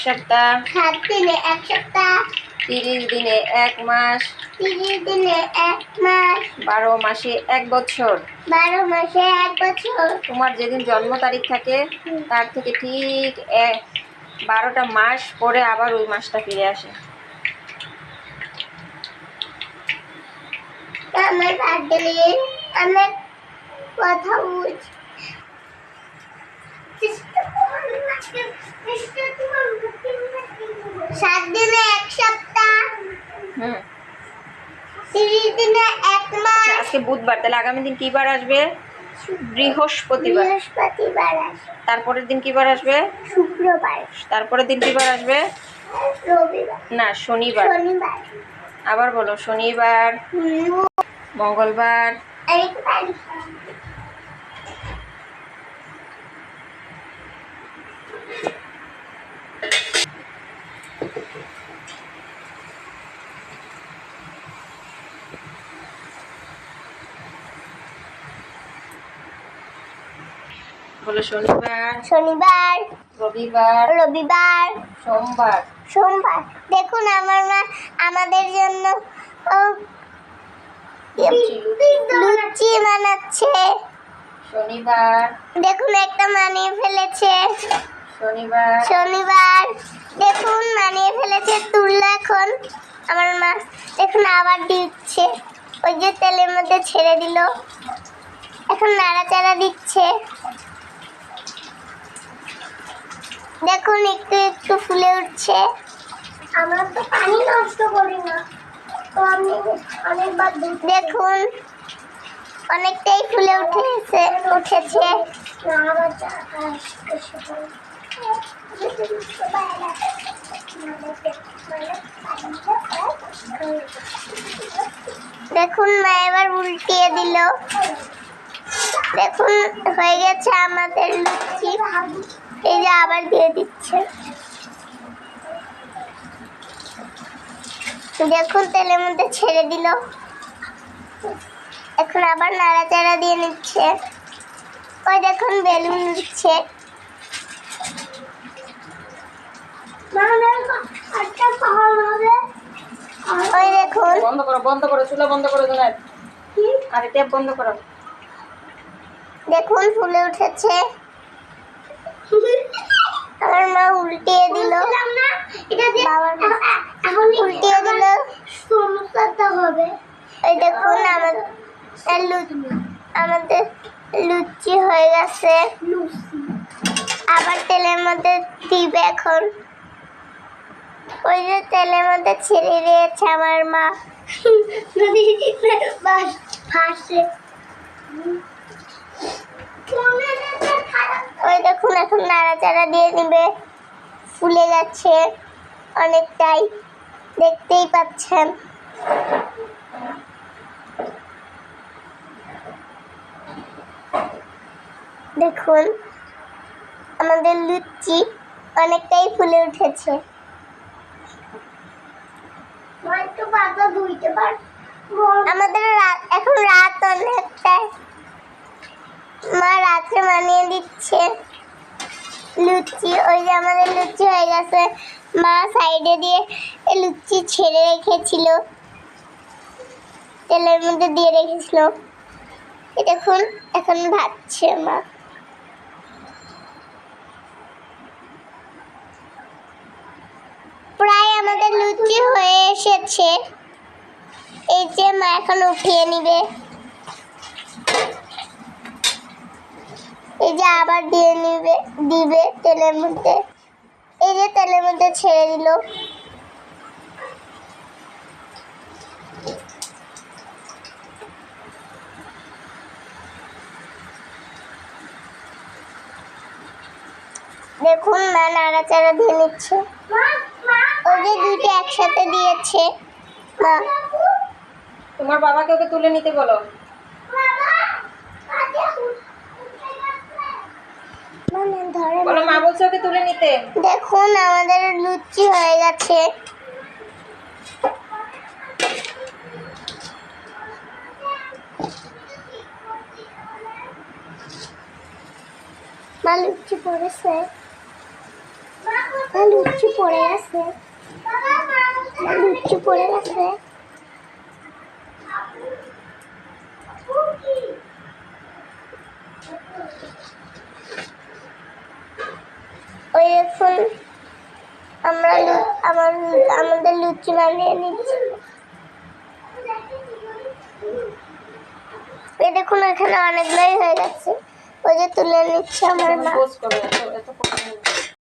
সপ্তাহ, 7 দিনে 1 সপ্তাহ, 30 দিনে 1 মাস, 30 দিনে 1 মাস, 12 মাসে 1 বছর। 12 মাসে 1 বছর। তোমার যেদিন জন্ম তারিখ থাকে তার থেকে ঠিক 12টা মাস পরে আবার ওই মাসটা ফিরে আসে। আমার বার্থডে আমার কথা বুঝ 7 দিনে 1 সপ্তাহ, 30 দিনে 1 মাস। আজকে বুধবার, তাহলে আগামী দিন কি বার আসবে? বৃহস্পতিবার। বৃহস্পতিবার আসবে। তারপরের দিন কি বার আসবে? শুক্রবার। তারপরের দিন কি বার আসবে? রবিবার। না, শনিবার। শনিবার। আবার বলো, শনিবার, মঙ্গলবার, বলো শনিবার, শনিবার, রবিবার, রবিবার, সোমবার। সোমবার। দেখুন আমার মা আমাদের জন্য লুচি বানাচ্ছে। শনিবার, দেখুন একটা মানিয়ে ফেলেছে। শনিবার, শনিবার, দেখুন মানিয়ে ফেলেছে, তুললো এখন আমার মা। দেখুন আবার দিচ্ছে, ওই যে তেলের মধ্যে ছেড়ে দিল, এখন নাড়াচাড়া দিচ্ছে। দেখুন একটু একটু ফুলে উঠছে। আমরা তো পানি নষ্ট করি না, তো আমি অনেকবার দেখুন অনেকটাই ফুলে উঠেছে। দেখুন মা এবার উল্টিয়ে দিল। দেখুন হয়ে গেছে আমাদের লুচি। এই যে আবার দিয়ে দিচ্ছে। দেখুন তেলের মধ্যে ছেড়ে দিল, এখন আবার নাড়াচাড়া দিয়ে নিচ্ছে। ওই দেখুন বেলুন দিচ্ছে। ওই দেখুন, বন্ধ করো, বন্ধ করো, চুলা বন্ধ করো, জোনায়েদ। আরে ট্যাপ বন্ধ করো। দেখুন ফুলে উঠেছে। আমার মা উল্টিয়ে দিল, উল্টিয়ে দিল। হবে এই দেখুন আমাদের লুচি হয়ে গেছে। আবার তেলের মধ্যে দিবে এখন। ওই যে তেলের মধ্যে ছেড়ে দিয়েছে আমার মা। ওই দেখুন এখন নাড়াচাড়া দিয়ে নিবে। ফুলে গেছে অনেকটাই, দেখতেই পাচ্ছেন। দেখুন আমাদের লুচি অনেকটাই ফুলে উঠেছে। আমাদের এখন রাত অনেকটাই, মা রাতে বানিয়ে দিচ্ছে লুচি। ওই যে আমাদের লুচি হয়ে গেছে, মা সাইডে দিয়ে লুচি ছেড়ে রেখেছিল, তেলের মধ্যে দিয়ে রেখেছিল। দেখুন এখন ভাজছে মা। প্রায় আমাদের লুচি হয়ে এসেছে। এই যে মা এখন উঠিয়ে নিবে। এই যে আবার দিবে তেলের মধ্যে। এই যে তেলের মধ্যে ছেড়ে দিল। দেখুন মা নাড়াচাড়া দিয়ে নিচ্ছে। ওই যে দুইটা একসাথে দিয়েছে মা। তোমার বাবাকে ওকে তুলে নিতে বলো। বলো মা বলছে ওকে তুলে নিতে। দেখুন আমাদের লুচি হয়ে গেছে। মা লুচি পড়েছে। লুচি পড়ে গেছে, লুচি পড়ে গেছে। ওই এখন আমাদের লুচি বানিয়ে নিচ্ছি। এই দেখুন এখানে অনেকগুলোই হয়ে গেছে, ওই যে তুলে নিচ্ছে আমার মা। পোস্ট করো, এত